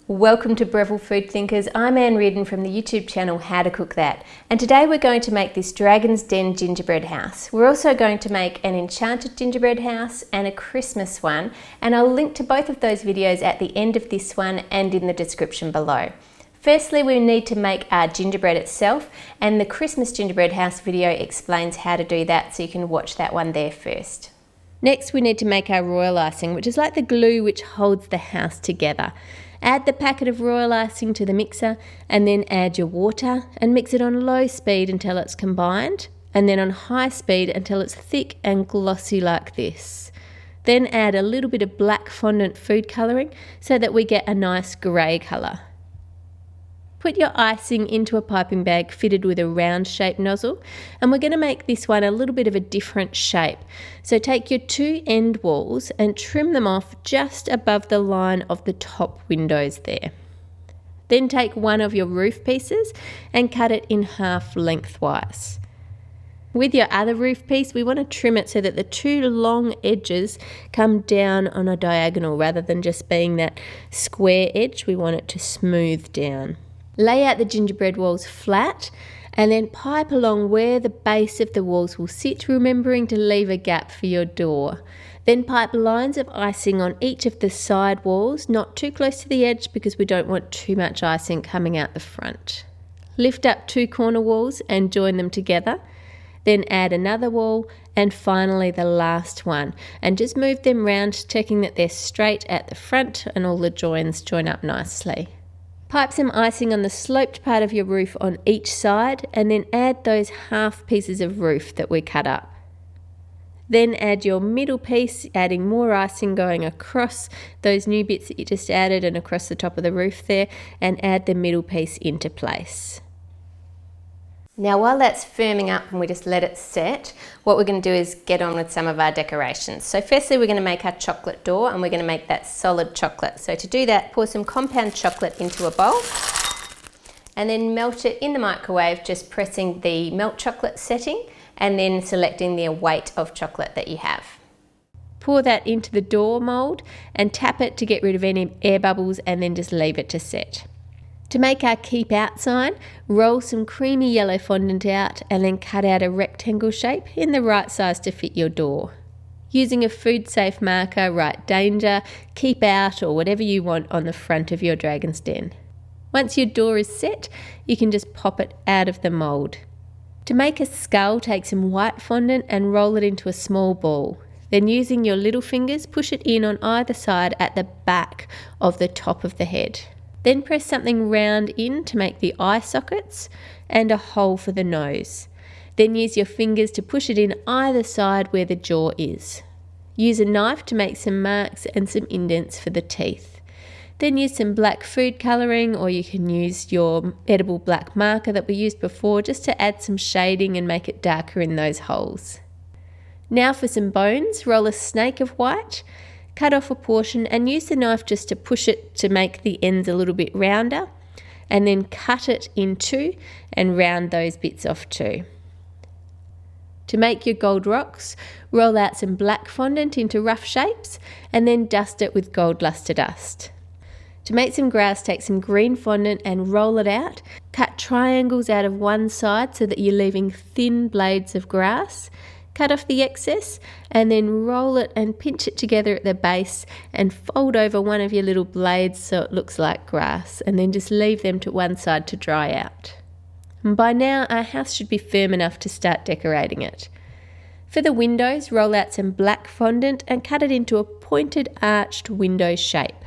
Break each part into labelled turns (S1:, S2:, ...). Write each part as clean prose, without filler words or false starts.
S1: Welcome to Breville Food Thinkers. I'm Anne Reardon from the YouTube channel How to Cook That. And today we're going to make this Dragon's Den gingerbread house. We're also going to make an enchanted gingerbread house and a Christmas one. And I'll link to both of those videos at the end of this one and in the description below. Firstly, we need to make our gingerbread itself, and the Christmas gingerbread house video explains how to do that, so you can watch that one there first. Next, we need to make our royal icing, which is like the glue which holds the house together. Add the packet of royal icing to the mixer and then add your water and mix it on low speed until it's combined, and then on high speed until it's thick and glossy like this. Then add a little bit of black fondant food colouring so that we get a nice grey colour. Put your icing into a piping bag fitted with a round shaped nozzle, and we're going to make this one a little bit of a different shape. So take your two end walls and trim them off just above the line of the top windows there. Then take one of your roof pieces and cut it in half lengthwise. With your other roof piece, we want to trim it so that the two long edges come down on a diagonal rather than just being that square edge. We want it to smooth down. Lay out the gingerbread walls flat and then pipe along where the base of the walls will sit, remembering to leave a gap for your door. Then pipe lines of icing on each of the side walls, not too close to the edge because we don't want too much icing coming out the front. Lift up two corner walls and join them together. Then add another wall and finally the last one, and just move them round, checking that they're straight at the front and all the joins join up nicely. Pipe some icing on the sloped part of your roof on each side and then add those half pieces of roof that we cut up. Then add your middle piece, adding more icing going across those new bits that you just added and across the top of the roof there, and add the middle piece into place. Now while that's firming up and we just let it set, what we're going to do is get on with some of our decorations. So firstly we're going to make our chocolate door, and we're going to make that solid chocolate. So to do that, pour some compound chocolate into a bowl and then melt it in the microwave, just pressing the melt chocolate setting and then selecting the weight of chocolate that you have. Pour that into the door mould and tap it to get rid of any air bubbles, and then just leave it to set. To make our keep out sign, roll some creamy yellow fondant out and then cut out a rectangle shape in the right size to fit your door. Using a food safe marker, write danger, keep out, or whatever you want on the front of your Dragon's Den. Once your door is set, you can just pop it out of the mould. To make a skull, take some white fondant and roll it into a small ball. Then using your little fingers, push it in on either side at the back of the top of the head. Then press something round in to make the eye sockets and a hole for the nose. Then use your fingers to push it in either side where the jaw is. Use a knife to make some marks and some indents for the teeth. Then use some black food colouring, or you can use your edible black marker that we used before just to add some shading and make it darker in those holes. Now for some bones, roll a snake of white. Cut off a portion and use the knife just to push it to make the ends a little bit rounder, and then cut it in two and round those bits off too. To make your gold rocks, roll out some black fondant into rough shapes and then dust it with gold luster dust. To make some grass, take some green fondant and roll it out. Cut triangles out of one side so that you're leaving thin blades of grass. Cut off the excess and then roll it and pinch it together at the base and fold over one of your little blades so it looks like grass, and then just leave them to one side to dry out. And by now our house should be firm enough to start decorating it. For the windows, roll out some black fondant and cut it into a pointed arched window shape.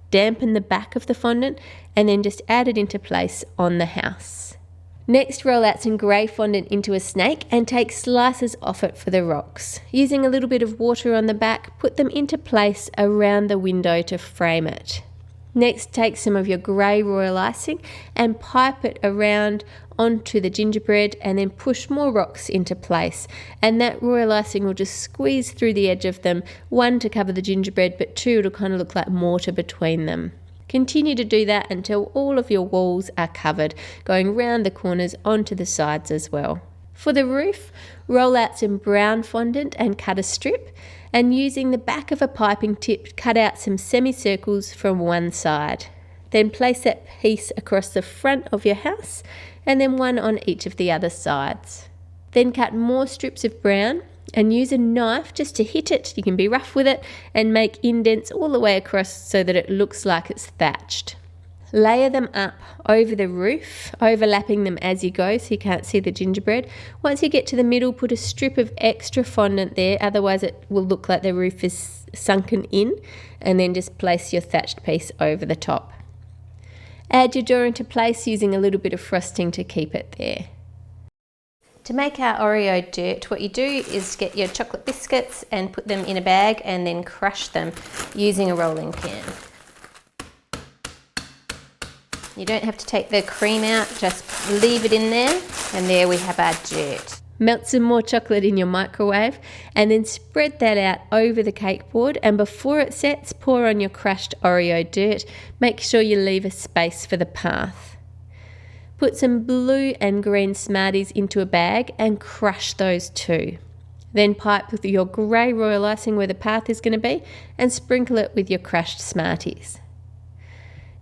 S1: Dampen the back of the fondant and then just add it into place on the house. Next, roll out some grey fondant into a snake and take slices off it for the rocks. Using a little bit of water on the back, put them into place around the window to frame it. Next, take some of your grey royal icing and pipe it around onto the gingerbread, and then push more rocks into place. And that royal icing will just squeeze through the edge of them, one to cover the gingerbread, but two, it'll kind of look like mortar between them. Continue to do that until all of your walls are covered, going round the corners onto the sides as well. For the roof, roll out some brown fondant and cut a strip, and using the back of a piping tip, cut out some semicircles from one side. Then place that piece across the front of your house and then one on each of the other sides. Then cut more strips of brown and use a knife just to hit it. You can be rough with it and make indents all the way across so that it looks like it's thatched. Layer them up over the roof, overlapping them as you go so you can't see the gingerbread. Once you get to the middle, put a strip of extra fondant there, otherwise it will look like the roof is sunken in, and then just place your thatched piece over the top. Add your door into place using a little bit of frosting to keep it there. To make our Oreo dirt, what you do is get your chocolate biscuits and put them in a bag and then crush them using a rolling pin. You don't have to take the cream out, just leave it in there, and there we have our dirt. Melt some more chocolate in your microwave and then spread that out over the cake board, and before it sets, pour on your crushed Oreo dirt. Make sure you leave a space for the path. Put some blue and green Smarties into a bag and crush those too. Then pipe with your grey royal icing where the path is going to be and sprinkle it with your crushed Smarties.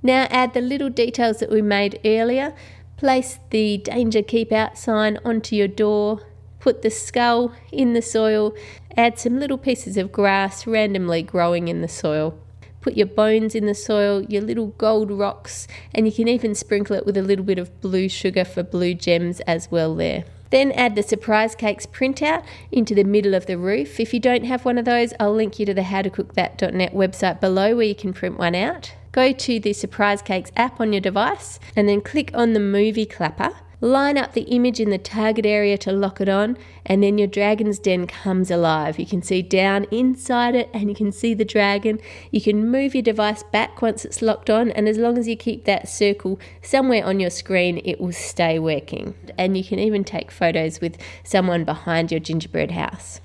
S1: Now add the little details that we made earlier. Place the Danger Keep Out sign onto your door. Put the skull in the soil. Add some little pieces of grass randomly growing in the soil. Put your bones in the soil, your little gold rocks, and you can even sprinkle it with a little bit of blue sugar for blue gems as well there. Then add the Surprise Cakes printout into the middle of the roof. If you don't have one of those, I'll link you to the howtocookthat.net website below where you can print one out. Go to the Surprise Cakes app on your device and then click on the movie clapper. Line up the image in the target area to lock it on, and then your dragon's den comes alive. You can see down inside it and you can see the dragon. You can move your device back once it's locked on, and as long as you keep that circle somewhere on your screen, it will stay working. And you can even take photos with someone behind your gingerbread house.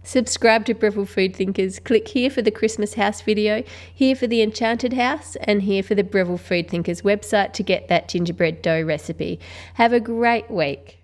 S1: Subscribe to Breville Food Thinkers. Click here for the Christmas house video, here for the Enchanted House, and here for the Breville Food Thinkers website to get that gingerbread dough recipe. Have a great week.